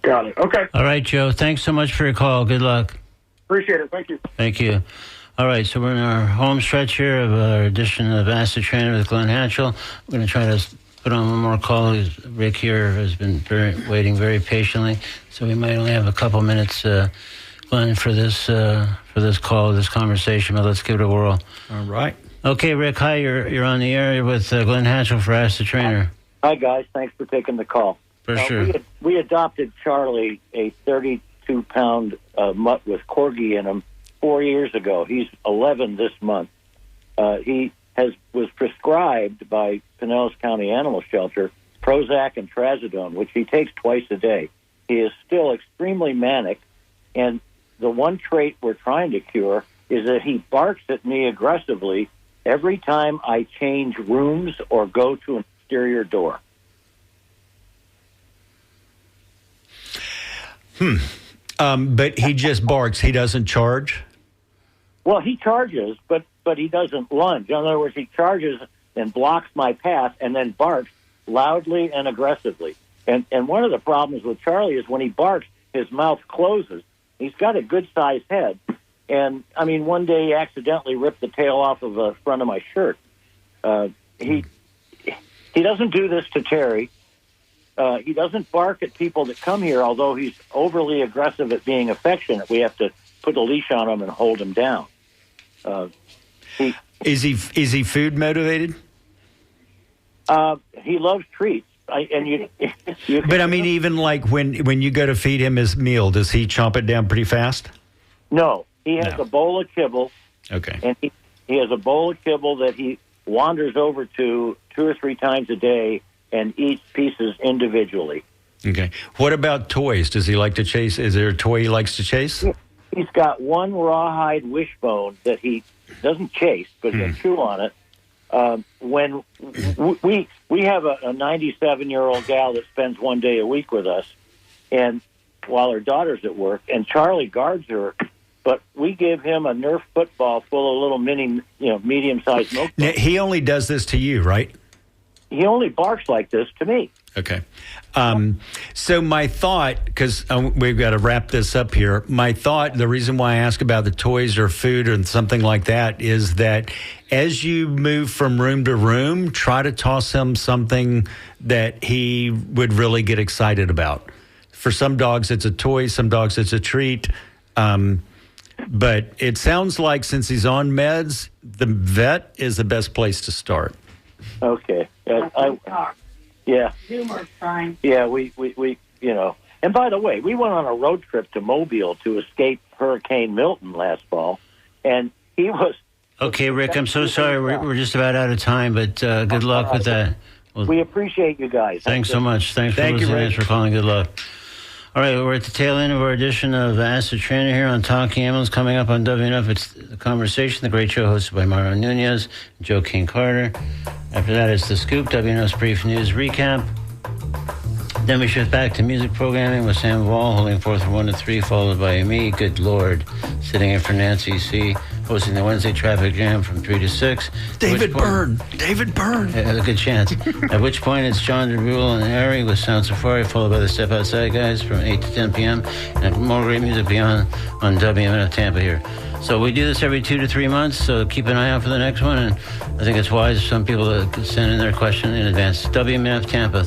[SPEAKER 6] Got it. Okay.
[SPEAKER 1] All right, Joe. Thanks so much for your call. Good luck.
[SPEAKER 6] Appreciate it. Thank you.
[SPEAKER 1] Thank you. All right, so we're in our home stretch here of our edition of Ask the Trainer with Glenn Hatchell. I'm going to try to put on one more call. Rick here has been waiting very patiently, so we might only have a couple minutes, Glenn, for this call, this conversation, but let's give it a whirl.
[SPEAKER 2] All right.
[SPEAKER 1] Okay, Rick, hi. You're on the air with Glenn Hatchell for Ask the Trainer.
[SPEAKER 7] Hi, guys. Thanks for taking the call.
[SPEAKER 1] For sure.
[SPEAKER 7] We adopted Charlie, a 32-pound mutt with corgi in him, 4 years ago. He's 11 this month. He was prescribed by Pinellas County Animal Shelter Prozac and Trazodone, which he takes twice a day. He is still extremely manic, and the one trait we're trying to cure is that he barks at me aggressively every time I change rooms or go to an exterior door.
[SPEAKER 2] But he just barks. He doesn't charge?
[SPEAKER 7] Well, he charges, but he doesn't lunge. In other words, he charges and blocks my path and then barks loudly and aggressively. And one of the problems with Charlie is when he barks, his mouth closes. He's got a good-sized head. And, I mean, one day he accidentally ripped the tail off of the front of my shirt. He doesn't do this to Terry. He doesn't bark at people that come here, although he's overly aggressive at being affectionate. We have to put a leash on him and hold him down.
[SPEAKER 2] Is he food motivated?
[SPEAKER 7] He loves treats.
[SPEAKER 2] But I mean, even like when you go to feed him his meal, does he chomp it down pretty fast?
[SPEAKER 7] No, he has a bowl of kibble.
[SPEAKER 2] Okay,
[SPEAKER 7] and he has a bowl of kibble that he wanders over to 2 or 3 times a day and eats pieces individually.
[SPEAKER 2] Okay. What about toys? Does he like to chase? Is there a toy he likes to chase?
[SPEAKER 7] He's got one rawhide wishbone that he doesn't chase, but he'll chew on it. When we have a 97-year-old gal that spends one day a week with us, and while her daughter's at work, and Charlie guards her, but we give him a Nerf football full of little medium-sized milk.
[SPEAKER 2] Now, he only does this to you, right?
[SPEAKER 7] He only barks like this to me.
[SPEAKER 2] Okay. So my thought, because we've got to wrap this up here, the reason why I ask about the toys or food or something like that is that as you move from room to room, try to toss him something that he would really get excited about. For some dogs, it's a toy. Some dogs, it's a treat. But it sounds like since he's on meds, the vet is the best place to start.
[SPEAKER 7] Okay. Yeah.
[SPEAKER 3] Humor's fine.
[SPEAKER 7] Yeah, we And by the way, we went on a road trip to Mobile to escape Hurricane Milton last fall, and he was...
[SPEAKER 1] Okay, Rick, I'm so sorry. We're just about out of time, but good luck with that. Well,
[SPEAKER 7] we appreciate you guys.
[SPEAKER 1] Thanks so much. Thanks for listening. Thanks for calling. Good luck. All right, we're at the tail end of our edition of Ask the Trainer here on Talking Animals. Coming up on WNF, it's The Conversation, the great show hosted by Mario Nunez and Joe King Carter. After that, it's The Scoop, WNF's brief news recap. Then we shift back to music programming with Sam Wall holding forth from 1 to 3, followed by me, good Lord, sitting in for Nancy C., hosting the Wednesday Traffic Jam from 3 to 6.
[SPEAKER 2] David Byrne.
[SPEAKER 1] A good chance. At which point, it's John DeBrule and Harry with Sound Safari, followed by the Step Outside guys from 8 to 10 p.m. And more great music beyond on WMNF Tampa here. So we do this every 2 to 3 months, so keep an eye out for the next one. And I think it's wise for some people to send in their question in advance. WMNF Tampa.